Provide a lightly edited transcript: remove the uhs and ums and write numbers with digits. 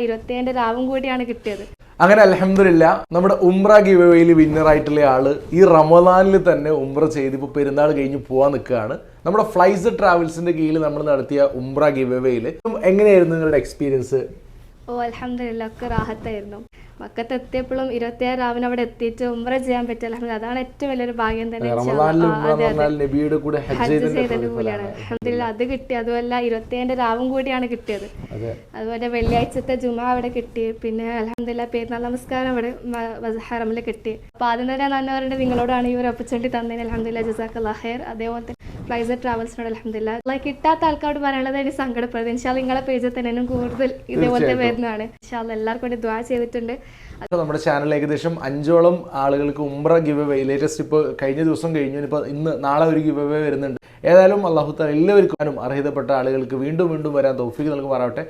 27 രാവും കൂടിയാണ് കിട്ടിയത്. അങ്ങനെ അൽഹംദുലില്ലാ നമ്മുടെ ഉംറ ഗിവ് അവേയിൽ വിന്നർ ആയിട്ടുള്ള ആള് ഈ റമദാനിൽ തന്നെ ഉംറ ചെയ്ത് ഇപ്പോൾ പെരുന്നാൾ കഴിഞ്ഞ് പോകാൻ നിൽക്കുകയാണ്. നമ്മുടെ ഫ്ലൈസ് ട്രാവൽസിന്റെ കീഴിൽ നമ്മൾ നടത്തിയ ഉംറ ഗിവ് അവേയിൽ എങ്ങനെയായിരുന്നു നിങ്ങളുടെ എക്സ്പീരിയൻസ്? അൽഹംദുലില്ലാ ഒക്കെ റാഹത്തായിരുന്നു. മക്കത്ത് എത്തിയപ്പോഴും 27 രാവിലെ അവിടെ എത്തിയിട്ട് ഉംറ ചെയ്യാൻ പറ്റില്ല. അതാണ് ഏറ്റവും വലിയൊരു ഭാഗ്യം തന്നെ. ഹജ്ജ് ചെയ്തതിന്റെ കൂലിയാണ് അൽഹംദുലില്ലാ അത് കിട്ടി. അതുമല്ല 27 രാവും കൂടിയാണ് കിട്ടിയത്. അതുപോലെ വെള്ളിയാഴ്ചത്തെ ജുമാ അവിടെ കിട്ടി. പിന്നെ അൽഹംദുലില്ലാ പെരുന്നാൾ നമസ്കാരം അവിടെ ഹറമിൽ കിട്ടി. അപ്പോൾ ആദ്യം തന്നെ ഞാൻ പറയുന്നത് നിങ്ങളോടാണ് ഈ ഒരു ഓപ്പർച്യൂണിറ്റി തന്നതിന് അൽഹംദുലില്ലാ ജസാക്കല്ലാഹ് ഖൈർ. അതേപോലെ ഫ്ലൈസ് ട്രാവൽസിനോട് അൽഹംദുലില്ലാ കിട്ടാത്ത ആൾക്കാരോട് പറയാനുള്ളത് എനിക്ക് സങ്കടപ്പെടുന്നത്. ഇൻഷാല്ലാ നിങ്ങളെ പേജിൽ തന്നെ കൂടുതൽ ഇതേപോലത്തെ വരുന്നതാണ്. ഇൻഷാല്ലാ എല്ലാവർക്കും വേണ്ടി ദുആ ചെയ്തിട്ടുണ്ട്. നമ്മുടെ ചാനൽ ഏകദേശം 5ഓളം ആളുകൾക്ക് ഉംറ ഗിവ് അവേ ലേറ്റസ്റ്റ് ഇപ്പോൾ കഴിഞ്ഞ ദിവസം കഴിഞ്ഞു. ഇപ്പോൾ നാളെ ഒരു ഗിവ് അവേ വരുന്നുണ്ട്. ഏതായാലും അല്ലാഹു തആല എല്ലാവർക്കും അർഹതപ്പെട്ട ആളുകൾക്ക് വീണ്ടും വരാൻ തൗഫീഖ് നൽകുമാറാവട്ടെ.